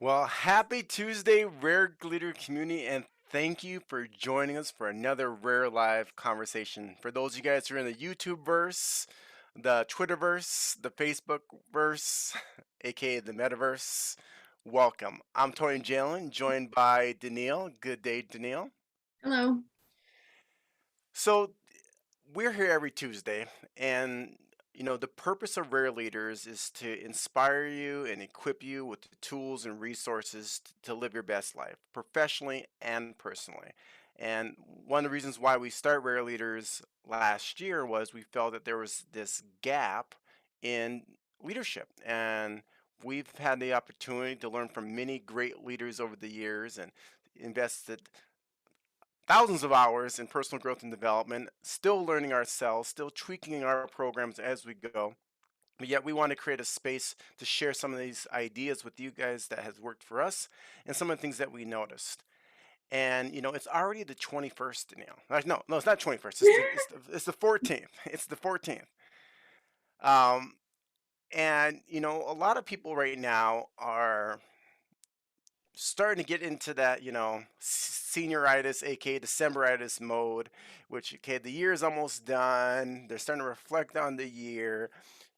Well, happy Tuesday, Rare Glitter community, and thank you for joining us for another Rare Live conversation. For those of you guys who are in the YouTube verse, the Twitterverse, the Facebook verse, aka the Metaverse, welcome. I'm Tony Jalen, joined by Danielle. Good day, Danielle. Hello. So, we're here every Tuesday, and the purpose of Rare Leaders is to inspire you and equip you with the tools and resources to live your best life, professionally and personally. And one of the reasons why we start Rare Leaders last year was we felt that there was this gap in leadership. And we've had the opportunity to learn from many great leaders over the years and invested thousands of hours in personal growth and development, still learning ourselves, still tweaking our programs as we go. But yet we want to create a space to share some of these ideas with you guys that has worked for us and some of the things that we noticed. And it's already the 21st now. No, it's not 21st. It's the 14th. It's the 14th. Um, and a lot of people right now are starting to get into that, senioritis, aka Decemberitis mode, which, okay, the year is almost done. They're starting to reflect on the year,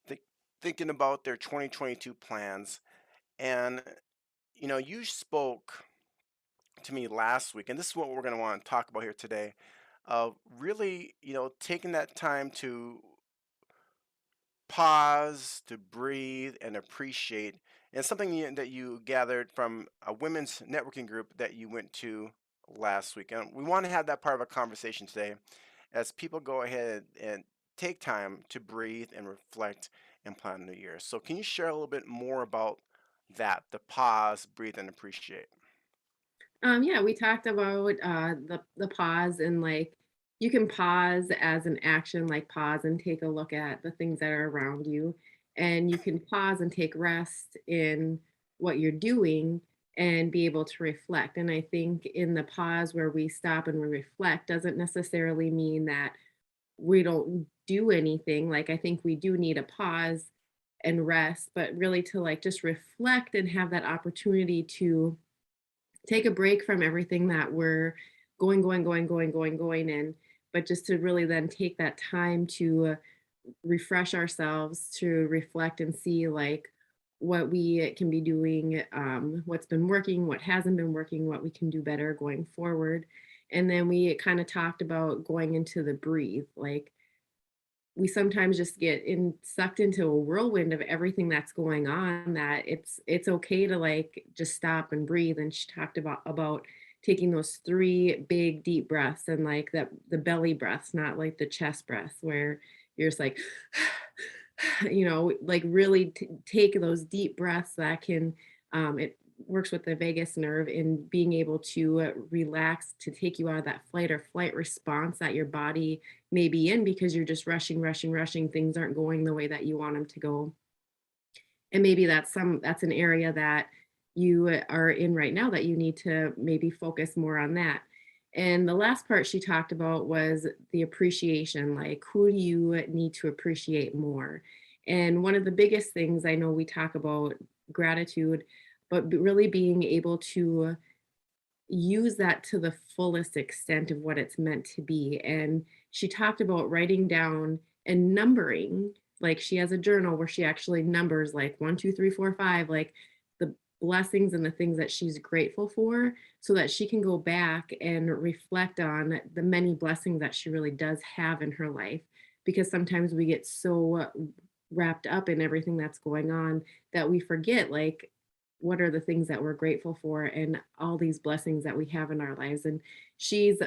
th- thinking about their 2022 plans. And, you spoke to me last week, and this is what we're going to want to talk about here today of really, taking that time to pause, to breathe, and appreciate. And something that you gathered from a women's networking group that you went to last week. And we want to have that part of a conversation today as people go ahead and take time to breathe and reflect and plan the new year. So, can you share a little bit more about that, the pause, breathe, and appreciate? Yeah, we talked about the pause and like you can pause as an action, like pause and take a look at the things that are around you. And you can pause and take rest in what you're doing and be able to reflect. And I think in the pause where we stop and we reflect doesn't necessarily mean that we don't do anything. Like I think we do need a pause and rest, but really to like just reflect and have that opportunity to take a break from everything that we're going in, but just to really then take that time to refresh ourselves, to reflect and see like what we can be doing, what's been working, what hasn't been working, what we can do better going forward. And then we kind of talked about going into the breathe, like we sometimes just get in sucked into a whirlwind of everything that's going on that it's okay to like just stop and breathe. And she talked about taking those three big deep breaths and like that the belly breaths, not like the chest breaths where you're just like like really take those deep breaths that can it works with the vagus nerve in being able to relax, to take you out of that flight or flight response that your body may be in because you're just rushing, things aren't going the way that you want them to go. And maybe that's an area that you are in right now that you need to maybe focus more on that. And the last part she talked about was the appreciation, like who do you need to appreciate more? And one of the biggest things, I know we talk about gratitude, but really being able to use that to the fullest extent of what it's meant to be. And she talked about writing down and numbering. Like she has a journal where she actually numbers like 1, 2, 3, 4, 5, like blessings and the things that she's grateful for so that she can go back and reflect on the many blessings that she really does have in her life. Because sometimes we get so wrapped up in everything that's going on that we forget, like, what are the things that we're grateful for and all these blessings that we have in our lives. And she's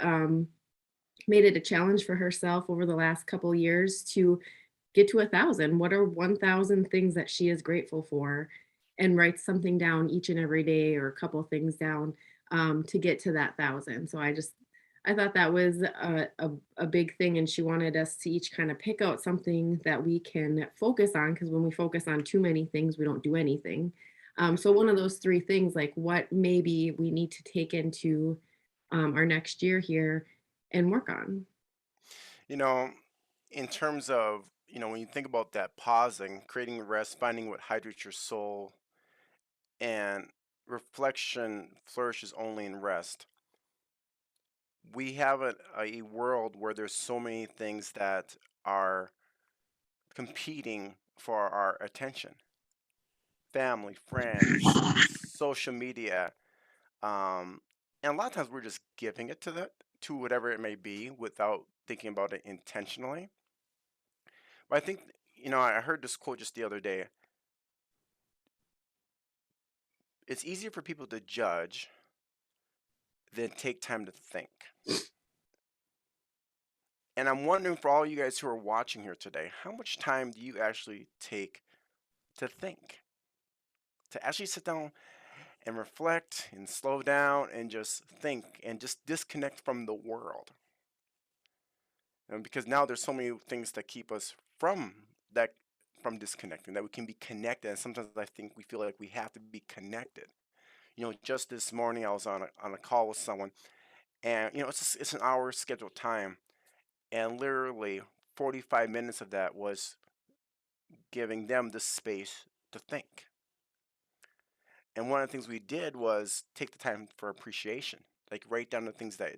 made it a challenge for herself over the last couple years to get to 1,000. What are 1,000 things that she is grateful for? And write something down each and every day or a couple of things down to get to that 1,000. So I thought that was a big thing. And she wanted us to each kind of pick out something that we can focus on because when we focus on too many things, we don't do anything. So one of those three things, like what maybe we need to take into our next year here and work on. You know, in terms of, when you think about that pausing, creating rest, finding what hydrates your soul, and reflection flourishes only in rest. We have a world where there's so many things that are competing for our attention: family, friends, social media. Um, and a lot of times we're just giving it to whatever it may be without thinking about it intentionally. But I think, I heard this quote just the other day. It's easier for people to judge than take time to think. And I'm wondering, for all you guys who are watching here today, how much time do you actually take to think? To actually sit down and reflect and slow down and just think and just disconnect from the world. And because now there's so many things that keep us that from disconnecting, that we can be connected. And sometimes I think we feel like we have to be connected. Just this morning I was on a call with someone, and it's an hour scheduled time, and literally 45 minutes of that was giving them the space to think. And one of the things we did was take the time for appreciation, like write down the things that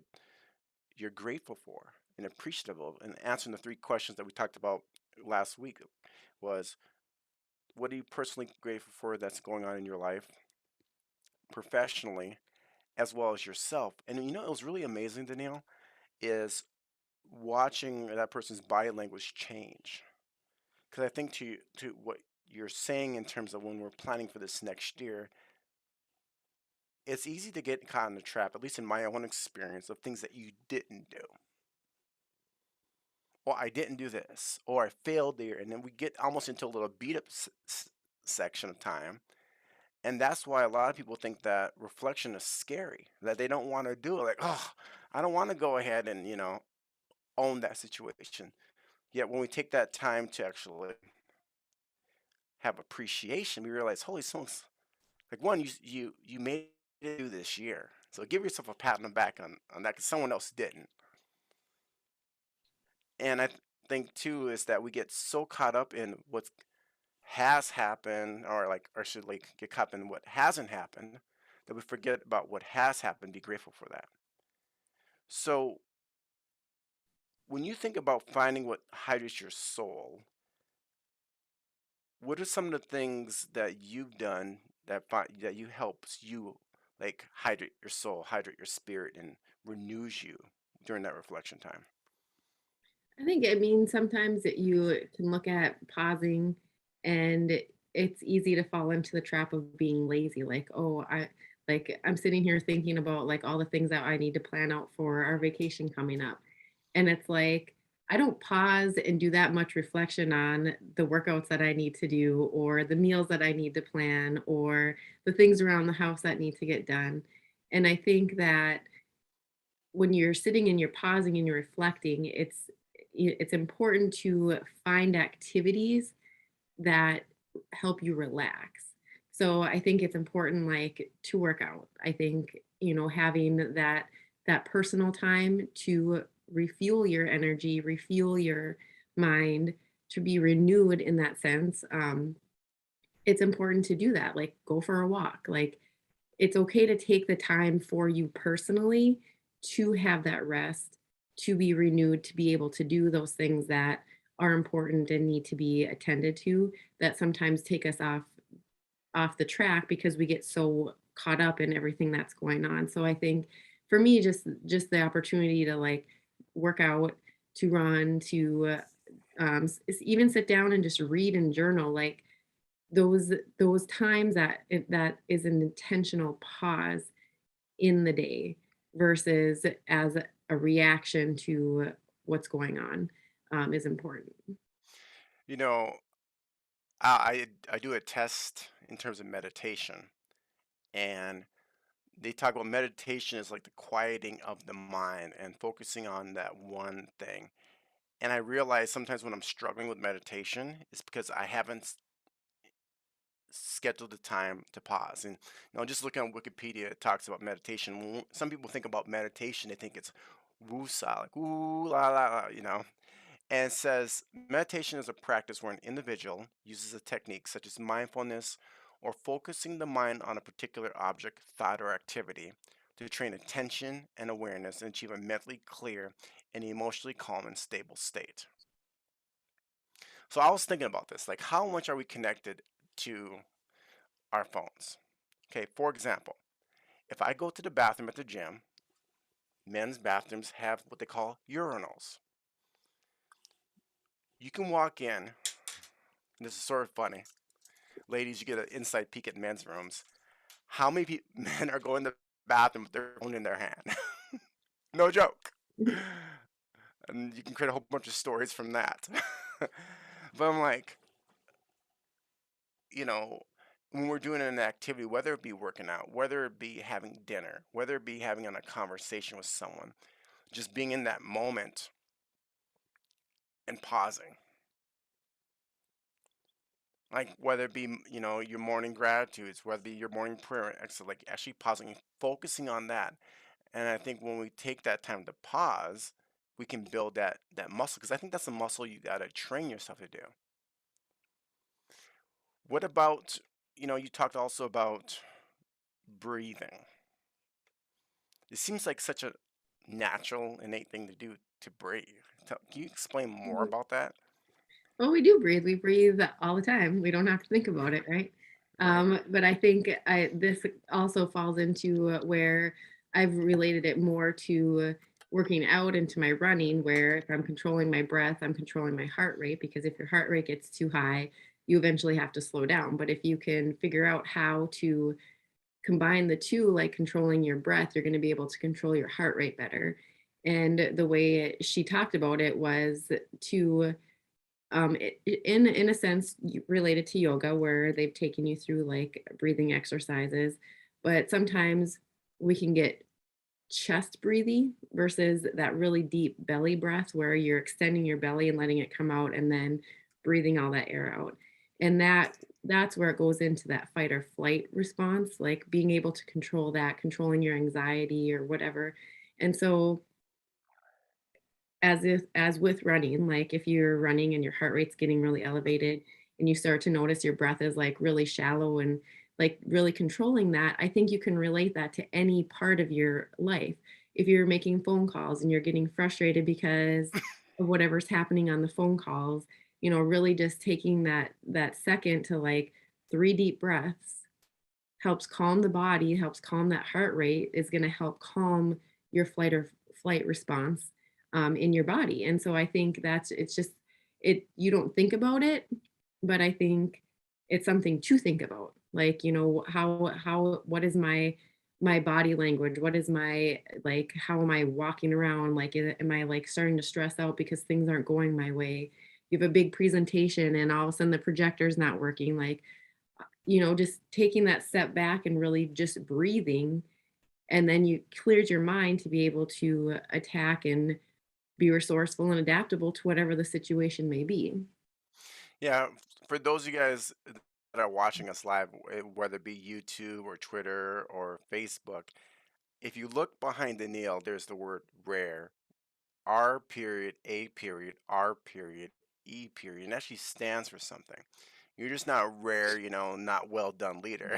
you're grateful for and appreciative of, and answering the three questions that we talked about last week was, what are you personally grateful for that's going on in your life, professionally, as well as yourself? And it was really amazing, Danielle, is watching that person's body language change. Because I think to what you're saying in terms of when we're planning for this next year, it's easy to get caught in the trap, at least in my own experience, of things that you didn't do. Or I didn't do this, or I failed there, and then we get almost into a little beat up section of time. And that's why a lot of people think that reflection is scary, that they don't want to do it. Like, oh, I don't want to go ahead and, own that situation. Yet when we take that time to actually have appreciation, we realize, holy smokes, like, one, you made it through this year. So give yourself a pat on the back on that, because someone else didn't. And think too is that we get so caught up in what has happened, or should like get caught up in what hasn't happened, that we forget about what has happened, be grateful for that. So when you think about finding what hydrates your soul, what are some of the things that you've done that you helps you, like, hydrate your soul, hydrate your spirit, and renews you during that reflection time? I think it means sometimes that you can look at pausing and it's easy to fall into the trap of being lazy. Like, oh, I'm sitting here thinking about like all the things that I need to plan out for our vacation coming up. And it's like, I don't pause and do that much reflection on the workouts that I need to do or the meals that I need to plan or the things around the house that need to get done. And I think that when you're sitting and you're pausing and you're reflecting, it's important to find activities that help you relax. So I think it's important like to work out. I think, having that personal time to refuel your energy, refuel your mind, to be renewed in that sense. It's important to do that. Like go for a walk. Like it's okay to take the time for you personally to have that rest, to be renewed, to be able to do those things that are important and need to be attended to that sometimes take us off off the track because we get so caught up in everything that's going on. So I think for me, just the opportunity to like work out, to run, to even sit down and just read and journal, like those times that that is an intentional pause in the day versus as a reaction to what's going on, is important. You know, I do a test in terms of meditation, and they talk about meditation is like the quieting of the mind and focusing on that one thing. And I realize sometimes when I'm struggling with meditation, it's because I haven't scheduled the time to pause. And just looking on Wikipedia, it talks about meditation. Some people think about meditation, they think it's woo-sa, like ooh la la la, And it says meditation is a practice where an individual uses a technique such as mindfulness or focusing the mind on a particular object, thought, or activity to train attention and awareness and achieve a mentally clear and emotionally calm and stable state. So I was thinking about this, like how much are we connected to our phones? Okay, for example, if I go to the bathroom at the gym, men's bathrooms have what they call urinals. You can walk in, and this is sort of funny. Ladies, you get an inside peek at men's rooms. How many men are going to the bathroom with their phone in their hand? No joke. And you can create a whole bunch of stories from that. But I'm like, you know, when we're doing an activity, whether it be working out, whether it be having dinner, whether it be having a conversation with someone, just being in that moment and pausing. Like whether it be, your morning gratitudes, whether it be your morning prayer, like actually pausing and focusing on that. And I think when we take that time to pause, we can build that muscle because I think that's a muscle you gotta train yourself to do. What about, you talked also about breathing. It seems like such a natural, innate thing to do to breathe. Can you explain more about that? Well, we do breathe. We breathe all the time. We don't have to think about it, right? Right. But I think this also falls into where I've related it more to working out and to my running, where if I'm controlling my breath, I'm controlling my heart rate, because if your heart rate gets too high, you eventually have to slow down. But if you can figure out how to combine the two, like controlling your breath, you're going to be able to control your heart rate better. And the way she talked about it was to in a sense related to yoga, where they've taken you through like breathing exercises, but sometimes we can get chest breathy versus that really deep belly breath where you're extending your belly and letting it come out and then breathing all that air out. And that's where it goes into that fight or flight response, like being able to control that, controlling your anxiety or whatever. And so as with running, like if you're running and your heart rate's getting really elevated and you start to notice your breath is like really shallow and like really controlling that, I think you can relate that to any part of your life. If you're making phone calls and you're getting frustrated because of whatever's happening on the phone calls, really just taking that second to like 3 deep breaths helps calm the body, helps calm that heart rate, is going to help calm your flight or flight response in your body. And so I think it's just you don't think about it, but I think it's something to think about. Like, what is my body language? What is my like how am I walking around? Like am I like starting to stress out because things aren't going my way? You have a big presentation and all of a sudden the projector's not working. Like just taking that step back and really just breathing, and then you cleared your mind to be able to attack and be resourceful and adaptable to whatever the situation may be. Yeah, for those of you guys that are watching us live, whether it be YouTube or Twitter or Facebook, if you look behind the nail, there's the word rare. R period, A period, R period, E period. And actually stands for something. You're just not a rare, not well done leader.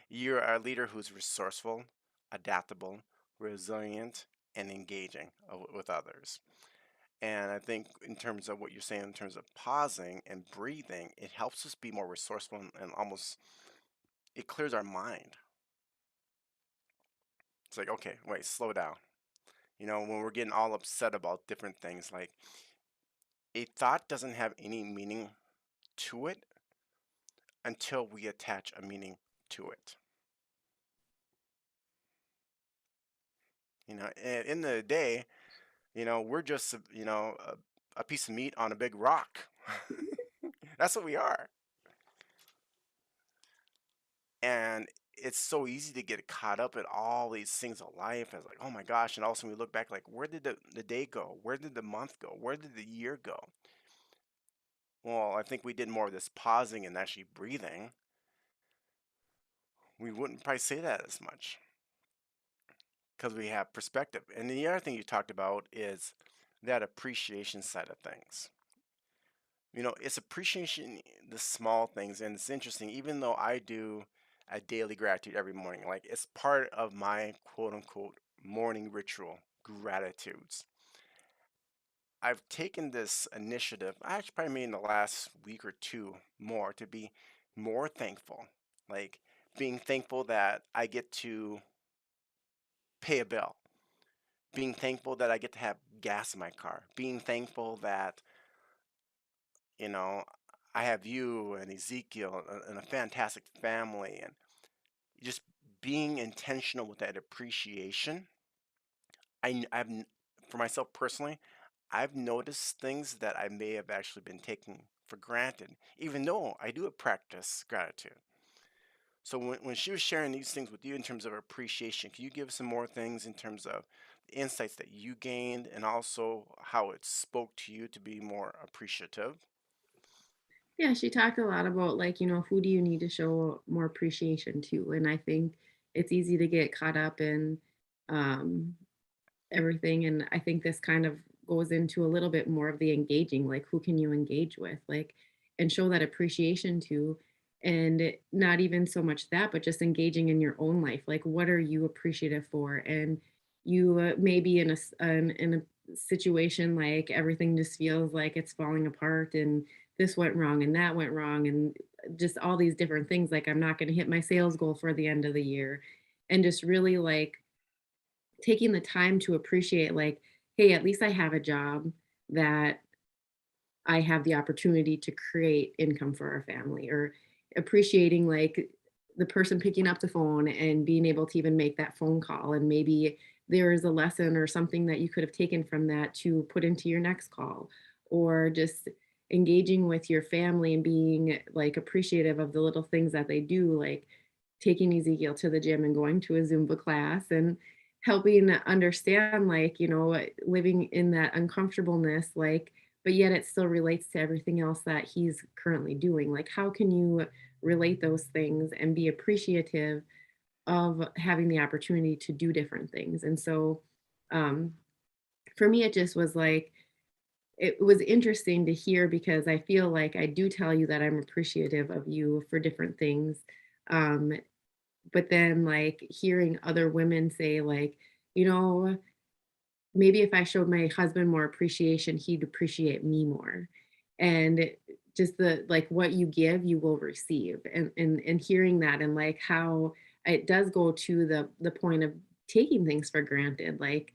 You're a leader who's resourceful, adaptable, resilient, and engaging with others. And I think in terms of what you're saying, in terms of pausing and breathing, it helps us be more resourceful and almost it clears our mind. It's like, okay, wait, slow down. When we're getting all upset about different things, like a thought doesn't have any meaning to it until we attach a meaning to it. And in the day, we're just, a piece of meat on a big rock. That's what we are. And it's so easy to get caught up in all these things of life as like, oh my gosh. And all of a sudden we look back like, where did the day go? Where did the month go? Where did the year go? Well, I think we did more of this pausing and actually breathing. We wouldn't probably say that as much because we have perspective. And the other thing you talked about is that appreciation side of things. It's appreciation the small things, and it's interesting. Even though I do a daily gratitude every morning, like it's part of my quote unquote morning ritual, gratitudes. I've taken this initiative, I actually probably made in the last week or two more, to be more thankful. Like being thankful that I get to pay a bill, being thankful that I get to have gas in my car, being thankful that, you know, I have you and Ezekiel and a fantastic family, and just being intentional with that appreciation. For myself personally, I've noticed things that I may have actually been taking for granted, even though I do practice gratitude. So when she was sharing these things with you in terms of appreciation, can you give some more things in terms of the insights that you gained and also how it spoke to you to be more appreciative? Yeah, she talked a lot about like, who do you need to show more appreciation to? And I think it's easy to get caught up in um everything. And I think this kind of goes into a little bit more of the engaging, like who can you engage with, like, and show that appreciation to. And not even so much that, but just engaging in your own life. Like, what are you appreciative for? And you may be in a situation like everything just feels like it's falling apart, and this went wrong and that went wrong, and just all these different things. Like, I'm not going to hit my sales goal for the end of the year, and just really like taking the time to appreciate like, hey, at least I have a job that I have the opportunity to create income for our family, or appreciating like the person picking up the phone and being able to even make that phone call. And maybe there is a lesson or something that you could have taken from that to put into your next call, or just engaging with your family and being like appreciative of the little things that they do, like taking Ezekiel to the gym and going to a Zumba class and helping understand, like, living in that uncomfortableness, like, but yet it still relates to everything else that he's currently doing. Like, how can you relate those things and be appreciative of having the opportunity to do different things? And so, um, for me, it just was like, it was interesting to hear because I feel like I do tell you that I'm appreciative of you for different things. Um, but then, like, hearing other women say, like, you know, maybe if I showed my husband more appreciation, he'd appreciate me more. And just the like what you give, you will receive. And hearing that, and like how it does go to the point of taking things for granted. Like,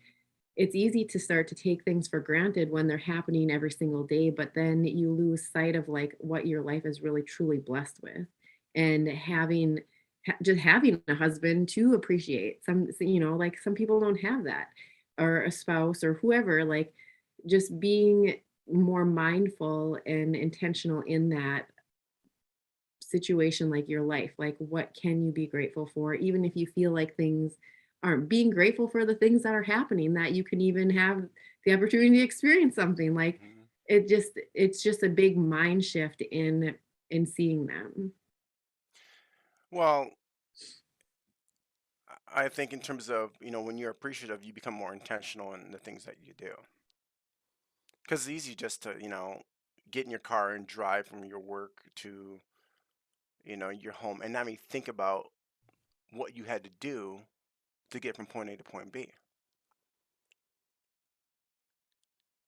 it's easy to start to take things for granted when they're happening every single day, but then you lose sight of like what your life is really truly blessed with. And just having a husband to appreciate like some people don't have that, or a spouse or whoever, like just being more mindful and intentional in that situation, like your life, like what can you be grateful for, even if you feel like things aren't, being grateful for the things that are happening, that you can even have the opportunity to experience something like Mhm. it's just a big mind shift in seeing them. Well, I think in terms of, when you're appreciative, you become more intentional in the things that you do. Because it's easy just to, get in your car and drive from your work to, your home and not even think about what you had to do to get from point A to point B.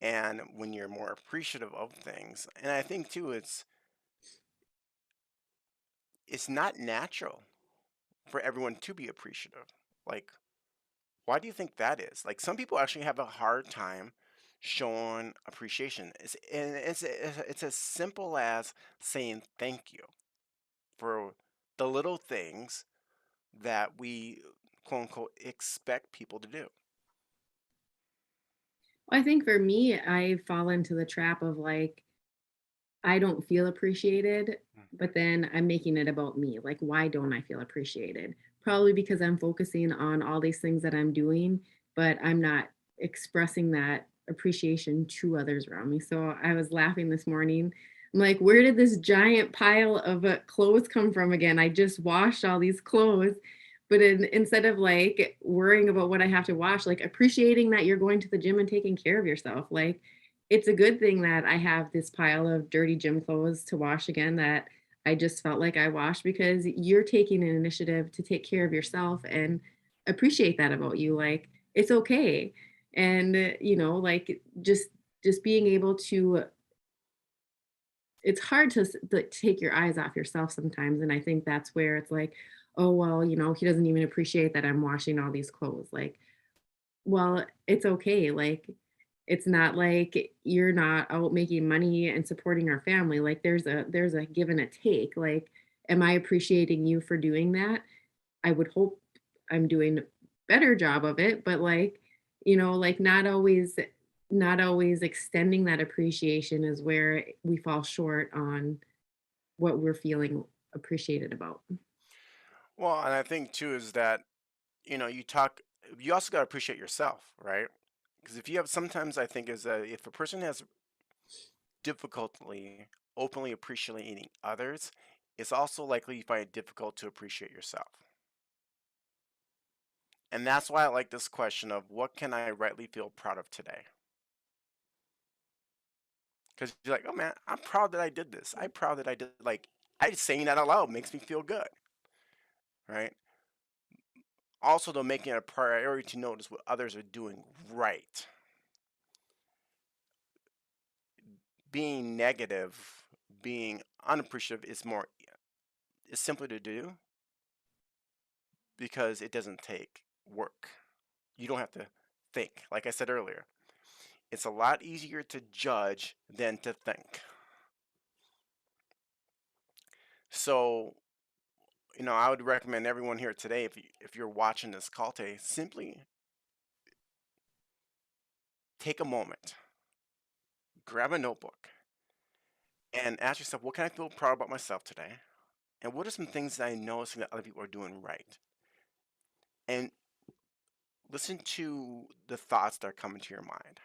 And when you're more appreciative of things, and I think too, it's not natural. for everyone to be appreciative. Like, why do you think that is? Like, some people actually have a hard time showing appreciation. It's as simple as saying thank you for the little things that we quote unquote expect people to do. I think for me, I fall into the trap of like, I don't feel appreciated, but then I'm making it about me. Like, why don't I feel appreciated? Probably because I'm focusing on all these things that I'm doing, but I'm not expressing that appreciation to others around me. So I was laughing this morning. I'm like, where did this giant pile of clothes come from again? I just washed all these clothes. But instead of like worrying about what I have to wash, like appreciating that you're going to the gym and taking care of yourself. Like, it's a good thing that I have this pile of dirty gym clothes to wash again that I just felt like I washed because you're taking an initiative to take care of yourself and appreciate that about you. Like it's okay. And like just being able to it's hard to take your eyes off yourself sometimes and I think that's where it's like, oh well, he doesn't even appreciate that I'm washing all these clothes. Like well, it's okay, like, it's not like you're not out making money and supporting our family, like, there's a give and a take, like, am I appreciating you for doing that? I would hope I'm doing a better job of it, but, like, like, not always extending that appreciation is where we fall short on what we're feeling appreciated about. Well, and I think too is that, you talk, you also got to appreciate yourself, right? Because if you have, sometimes I think is that if a person has difficulty openly appreciating others, it's also likely you find it difficult to appreciate yourself. And that's why I like this question of what can I rightly feel proud of today? Because you're like, oh man, I'm proud that I did this. I'm proud that I did, like, I saying that out loud makes me feel good, right? Also, though, making it a priority to notice what others are doing right. Being negative, being unappreciative is simpler to do because it doesn't take work. You don't have to think. Like I said earlier, it's a lot easier to judge than to think. So, I would recommend everyone here today, if you're watching this call today, simply take a moment, grab a notebook, and ask yourself, what can I feel proud about myself today? And what are some things that I know that other people are doing right? And listen to the thoughts that are coming to your mind.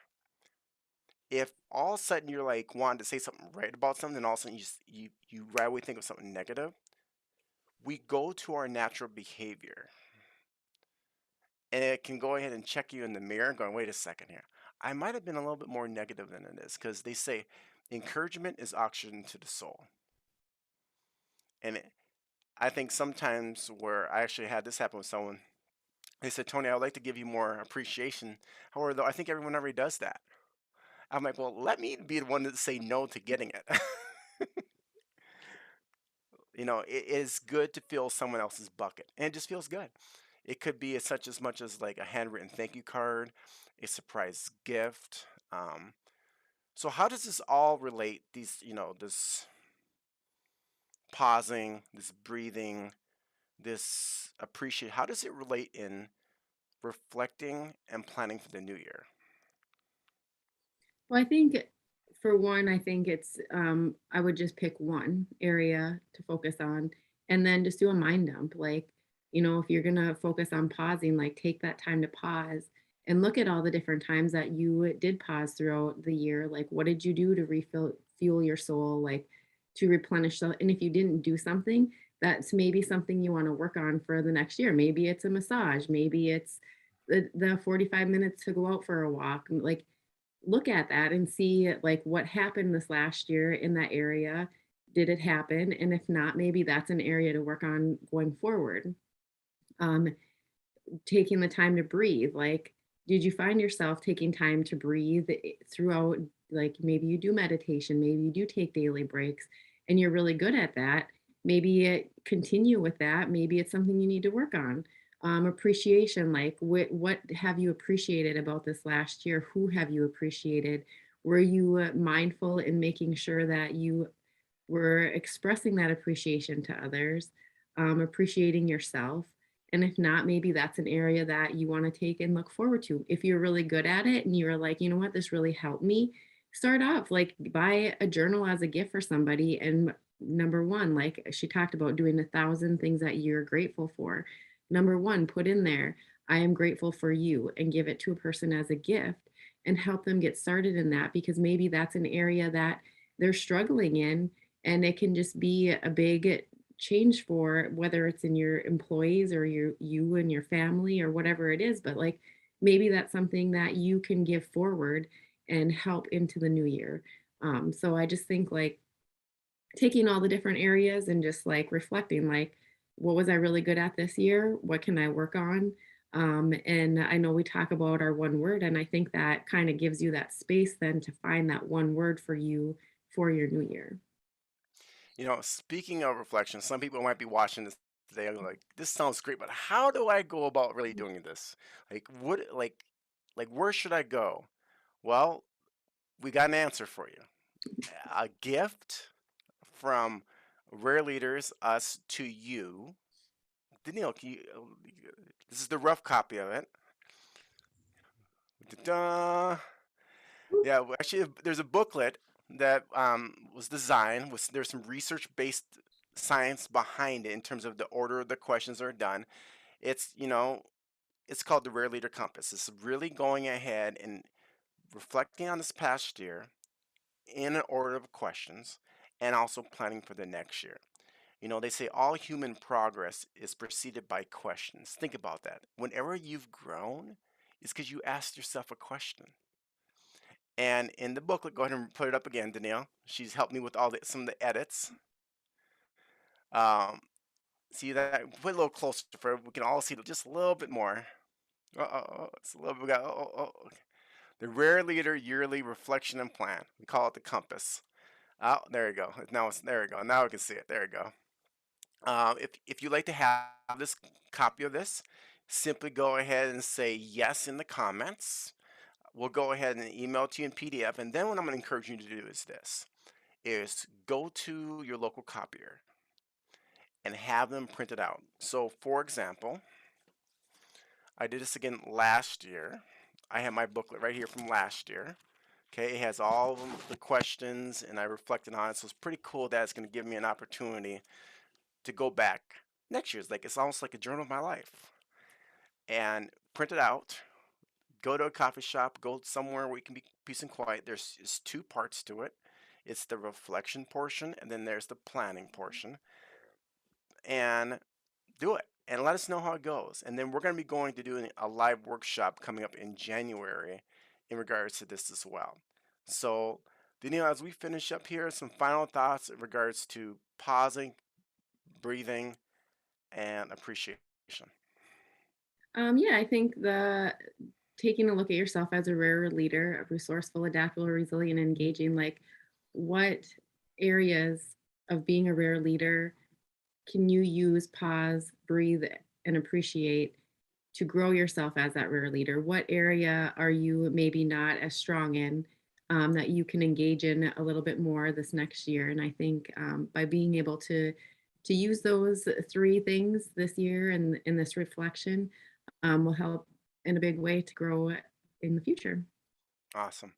If all of a sudden you're like wanting to say something right about something, and all of a sudden you right away think of something negative, we go to our natural behavior, and it can go ahead and check you in the mirror, going, "Wait a second here, I might have been a little bit more negative than it is," because they say encouragement is oxygen to the soul, and I think sometimes where I actually had this happen with someone, they said, "Tony, I would like to give you more appreciation. However, though, I think everyone already does that." I'm like, well, let me be the one to say no to getting it. It is good to fill someone else's bucket, and it just feels good. It could be as much as like a handwritten thank you card, a surprise gift. So how does this all relate? This pausing, this breathing, this appreciate. How does it relate in reflecting and planning for the new year? Well, I think for one, I think it's I would just pick one area to focus on and then just do a mind dump. Like, if you're gonna focus on pausing, like take that time to pause and look at all the different times that you did pause throughout the year. Like, what did you do to refill fuel your soul, like to replenish the and if you didn't do something, that's maybe something you want to work on for the next year. Maybe it's a massage, maybe it's the 45 minutes to go out for a walk. Like look at that and see like what happened this last year in that area. Did it happen? And if not, maybe that's an area to work on going forward. Um, Taking the time to breathe. Like, did you find yourself taking time to breathe throughout? Like, maybe you do meditation, maybe you do take daily breaks, and you're really good at that. maybe continue with that. Maybe it's something you need to work on. Appreciation, like what have you appreciated about this last year? Who have you appreciated? Were you mindful in making sure that you were expressing that appreciation to others, appreciating yourself? And if not, maybe that's an area that you want to take and look forward to. If you're really good at it and you're like, you know what, this really helped me, start off like buy a journal as a gift for somebody. And number one, like she talked about doing 1,000 things that you're grateful for. Number one, put in there, I am grateful for you, and give it to a person as a gift and help them get started in that, because maybe that's an area that they're struggling in, and it can just be a big change for whether it's in your employees or you and your family or whatever it is. But like maybe that's something that you can give forward and help into the new year. So I just think like taking all the different areas and just like reflecting, like, what was I really good at this year? What can I work on? And I know we talk about our one word, and I think that kind of gives you that space then to find that one word for you for your new year. Speaking of reflection, some people might be watching this today and like, this sounds great, but how do I go about really doing this? Like, where should I go? Well, we got an answer for you. A gift from Rare Leaders, us to you. Danielle, this is the rough copy of it. Da-da. Yeah, well, actually, there's a booklet that was designed. There's some research-based science behind it in terms of the order the questions are done. It's called the Rare Leader Compass. It's really going ahead and reflecting on this past year in an order of questions, and also planning for the next year. They say all human progress is preceded by questions. Think about that. Whenever you've grown, it's because you asked yourself a question. And in the booklet, go ahead and put it up again, Danielle. She's helped me with some of the edits. Um, See that? Put it a little closer for we can all see it just a little bit more. It's a little bit. We got, okay. The Rare Leader Yearly Reflection and Plan. We call it the compass. Oh, there you go. There we go. Now we can see it. There you go. If you'd like to have this copy of this, simply go ahead and say yes in the comments. We'll go ahead and email it to you in PDF. And then what I'm going to encourage you to do is this, is go to your local copier and have them printed out. So for example, I did this again last year. I have my booklet right here from last year. Okay, it has all of the questions and I reflected on it. So it's pretty cool that it's going to give me an opportunity to go back next year. It's almost like a journal of my life. And print it out, go to a coffee shop, go somewhere where you can be peace and quiet. There's two parts to it. It's the reflection portion, and then there's the planning portion. And do it, and let us know how it goes. And then we're going to be going to do a live workshop coming up in January in regards to this as well. So, Danielle, as we finish up here, some final thoughts in regards to pausing, breathing, and appreciation. Yeah, I think the taking a look at yourself as a rare leader, a resourceful, adaptable, resilient, engaging, like what areas of being a rare leader can you use, pause, breathe, and appreciate to grow yourself as that rare leader? What area are you maybe not as strong in, that you can engage in a little bit more this next year? And I think by being able to use those three things this year and in this reflection will help in a big way to grow in the future. Awesome.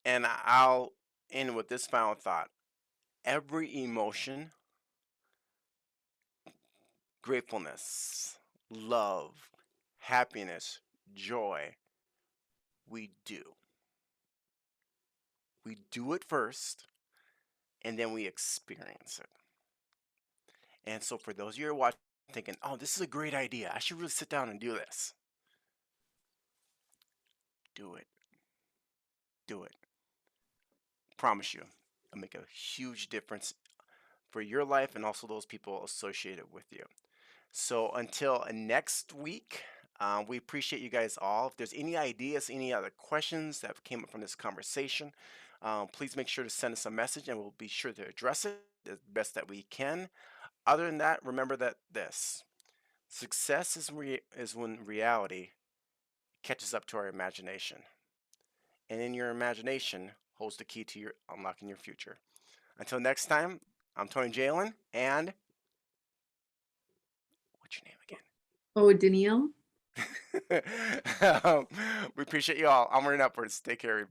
And I'll end with this final thought. Every emotion, gratefulness, love, happiness, joy, we do. We do it first, and then we experience it. And so, for those of you who are watching, thinking, oh, this is a great idea, I should really sit down and do this. Do it. Do it. Promise you, it'll make a huge difference for your life and also those people associated with you. So until next week, we appreciate you guys all. If there's any ideas, any other questions that came up from this conversation, please make sure to send us a message and we'll be sure to address it as best that we can. Other than that, remember that this success is when reality catches up to our imagination, and in your imagination holds the key to your unlocking your future. Until next time, I'm Tony Jalen, and what's your name Oh, Danielle? again? We appreciate you all. Onward and upwards. Take care, everybody.